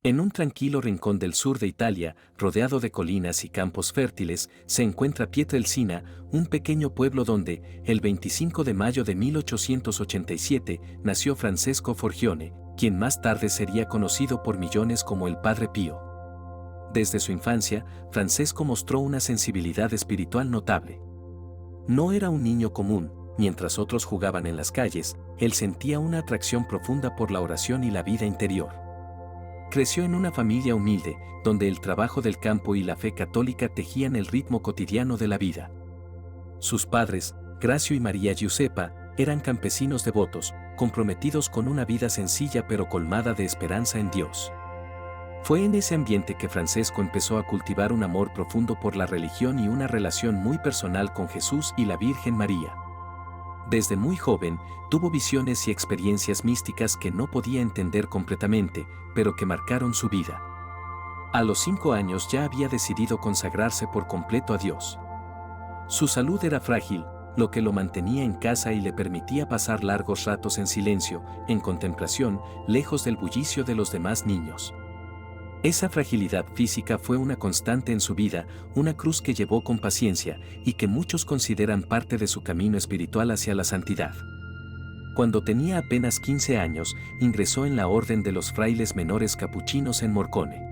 En un tranquilo rincón del sur de Italia, rodeado de colinas y campos fértiles, se encuentra Pietrelcina, un pequeño pueblo donde, el 25 de mayo de 1887, nació Francesco Forgione, quien más tarde sería conocido por millones como el Padre Pío. Desde su infancia, Francesco mostró una sensibilidad espiritual notable. No era un niño común, mientras otros jugaban en las calles, él sentía una atracción profunda por la oración y la vida interior. Creció en una familia humilde, donde el trabajo del campo y la fe católica tejían el ritmo cotidiano de la vida. Sus padres, Gracio y María Giuseppa, eran campesinos devotos, comprometidos con una vida sencilla pero colmada de esperanza en Dios. Fue en ese ambiente que Francesco empezó a cultivar un amor profundo por la religión y una relación muy personal con Jesús y la Virgen María. Desde muy joven, tuvo visiones y experiencias místicas que no podía entender completamente, pero que marcaron su vida. A los 5 años ya había decidido consagrarse por completo a Dios. Su salud era frágil, lo que lo mantenía en casa y le permitía pasar largos ratos en silencio, en contemplación, lejos del bullicio de los demás niños. Esa fragilidad física fue una constante en su vida, una cruz que llevó con paciencia y que muchos consideran parte de su camino espiritual hacia la santidad. Cuando tenía apenas 15 años, ingresó en la Orden de los Frailes Menores Capuchinos en Morcone.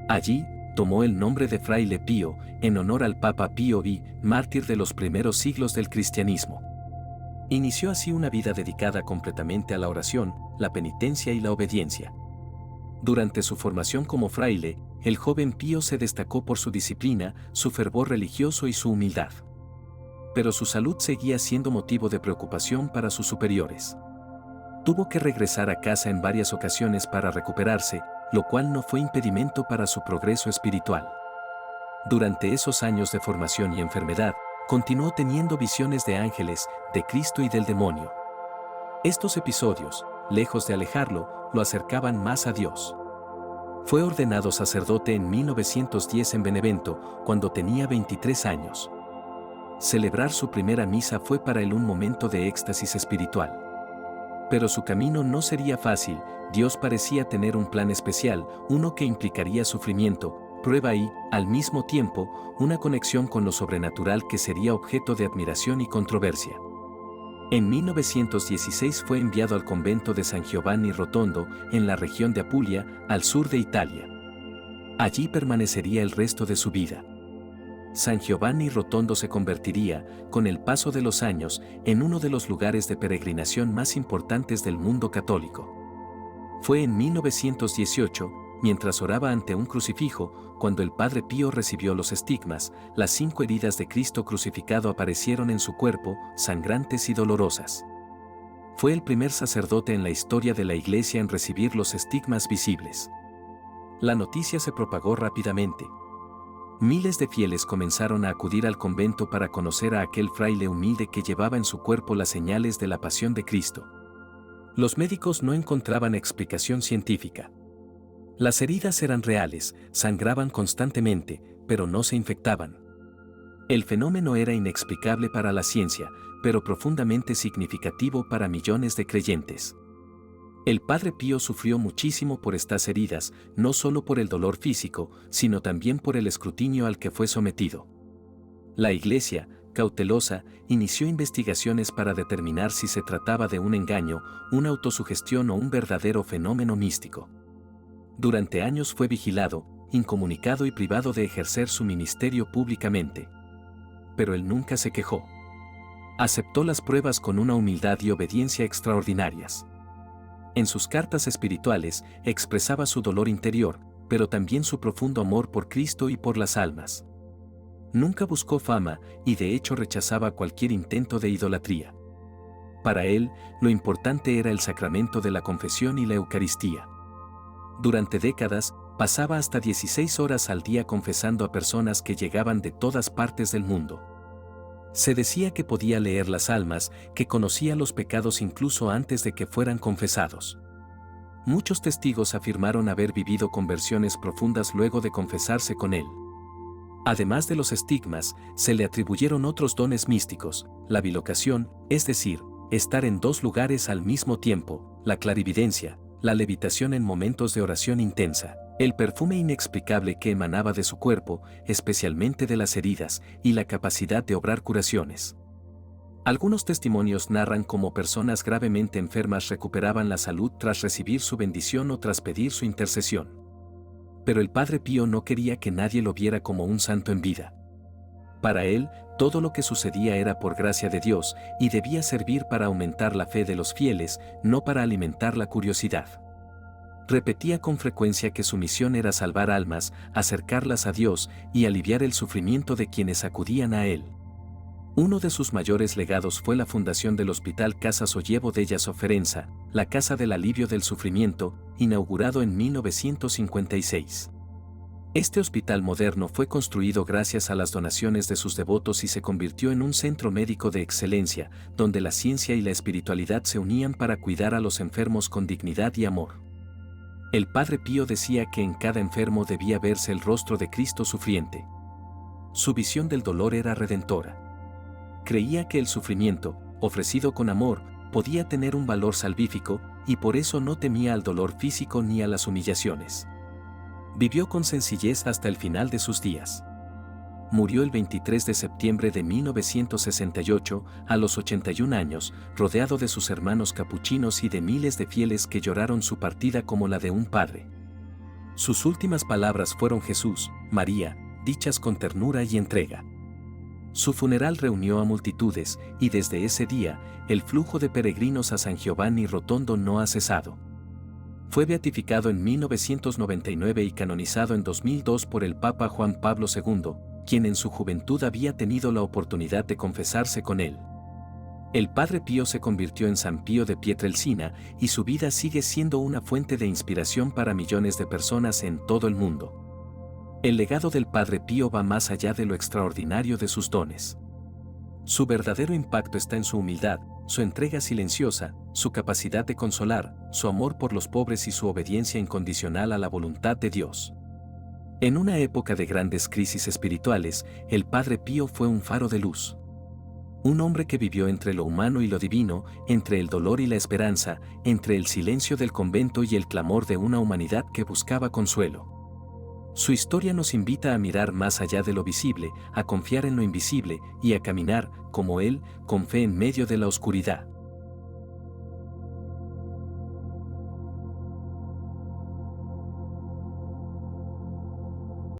Allí, tomó el nombre de Fraile Pío, en honor al Papa Pío X, mártir de los primeros siglos del cristianismo. Inició así una vida dedicada completamente a la oración, la penitencia y la obediencia. Durante su formación como fraile, el joven Pío se destacó por su disciplina, su fervor religioso y su humildad. Pero su salud seguía siendo motivo de preocupación para sus superiores. Tuvo que regresar a casa en varias ocasiones para recuperarse, lo cual no fue impedimento para su progreso espiritual. Durante esos años de formación y enfermedad, continuó teniendo visiones de ángeles, de Cristo y del demonio. Estos episodios, lejos de alejarlo, lo acercaban más a Dios. Fue ordenado sacerdote en 1910 en Benevento, cuando tenía 23 años. Celebrar su primera misa fue para él un momento de éxtasis espiritual. Pero su camino no sería fácil, Dios parecía tener un plan especial, uno que implicaría sufrimiento, prueba y, al mismo tiempo, una conexión con lo sobrenatural que sería objeto de admiración y controversia. En 1916 fue enviado al convento de San Giovanni Rotondo, en la región de Apulia, al sur de Italia. Allí permanecería el resto de su vida. San Giovanni Rotondo se convertiría, con el paso de los años, en uno de los lugares de peregrinación más importantes del mundo católico. Fue en 1918, mientras oraba ante un crucifijo, cuando el Padre Pío recibió los estigmas, las 5 heridas de Cristo crucificado aparecieron en su cuerpo, sangrantes y dolorosas. Fue el primer sacerdote en la historia de la Iglesia en recibir los estigmas visibles. La noticia se propagó rápidamente. Miles de fieles comenzaron a acudir al convento para conocer a aquel fraile humilde que llevaba en su cuerpo las señales de la pasión de Cristo. Los médicos no encontraban explicación científica. Las heridas eran reales, sangraban constantemente, pero no se infectaban. El fenómeno era inexplicable para la ciencia, pero profundamente significativo para millones de creyentes. El Padre Pío sufrió muchísimo por estas heridas, no solo por el dolor físico, sino también por el escrutinio al que fue sometido. La Iglesia, cautelosa, inició investigaciones para determinar si se trataba de un engaño, una autosugestión o un verdadero fenómeno místico. Durante años fue vigilado, incomunicado y privado de ejercer su ministerio públicamente. Pero él nunca se quejó. Aceptó las pruebas con una humildad y obediencia extraordinarias. En sus cartas espirituales expresaba su dolor interior, pero también su profundo amor por Cristo y por las almas. Nunca buscó fama y de hecho rechazaba cualquier intento de idolatría. Para él, lo importante era el sacramento de la confesión y la Eucaristía. Durante décadas, pasaba hasta 16 horas al día confesando a personas que llegaban de todas partes del mundo. Se decía que podía leer las almas, que conocía los pecados incluso antes de que fueran confesados. Muchos testigos afirmaron haber vivido conversiones profundas luego de confesarse con él. Además de los estigmas, se le atribuyeron otros dones místicos, la bilocación, es decir, estar en 2 lugares al mismo tiempo, la clarividencia, la levitación en momentos de oración intensa, el perfume inexplicable que emanaba de su cuerpo, especialmente de las heridas, y la capacidad de obrar curaciones. Algunos testimonios narran cómo personas gravemente enfermas recuperaban la salud tras recibir su bendición o tras pedir su intercesión. Pero el Padre Pío no quería que nadie lo viera como un santo en vida. Para él, todo lo que sucedía era por gracia de Dios y debía servir para aumentar la fe de los fieles, no para alimentar la curiosidad. Repetía con frecuencia que su misión era salvar almas, acercarlas a Dios y aliviar el sufrimiento de quienes acudían a él. Uno de sus mayores legados fue la fundación del Hospital Casa Sollievo della Sofferenza, la Casa del Alivio del Sufrimiento, inaugurado en 1956. Este hospital moderno fue construido gracias a las donaciones de sus devotos y se convirtió en un centro médico de excelencia, donde la ciencia y la espiritualidad se unían para cuidar a los enfermos con dignidad y amor. El Padre Pío decía que en cada enfermo debía verse el rostro de Cristo sufriente. Su visión del dolor era redentora. Creía que el sufrimiento, ofrecido con amor, podía tener un valor salvífico, y por eso no temía al dolor físico ni a las humillaciones. Vivió con sencillez hasta el final de sus días. Murió el 23 de septiembre de 1968, a los 81 años, rodeado de sus hermanos capuchinos y de miles de fieles que lloraron su partida como la de un padre. Sus últimas palabras fueron Jesús, María, dichas con ternura y entrega. Su funeral reunió a multitudes, y desde ese día, el flujo de peregrinos a San Giovanni Rotondo no ha cesado. Fue beatificado en 1999 y canonizado en 2002 por el Papa Juan Pablo II, quien en su juventud había tenido la oportunidad de confesarse con él. El Padre Pío se convirtió en San Pío de Pietrelcina y su vida sigue siendo una fuente de inspiración para millones de personas en todo el mundo. El legado del Padre Pío va más allá de lo extraordinario de sus dones. Su verdadero impacto está en su humildad, su entrega silenciosa, su capacidad de consolar, su amor por los pobres y su obediencia incondicional a la voluntad de Dios. En una época de grandes crisis espirituales, el Padre Pío fue un faro de luz. Un hombre que vivió entre lo humano y lo divino, entre el dolor y la esperanza, entre el silencio del convento y el clamor de una humanidad que buscaba consuelo. Su historia nos invita a mirar más allá de lo visible, a confiar en lo invisible y a caminar, como él, con fe en medio de la oscuridad.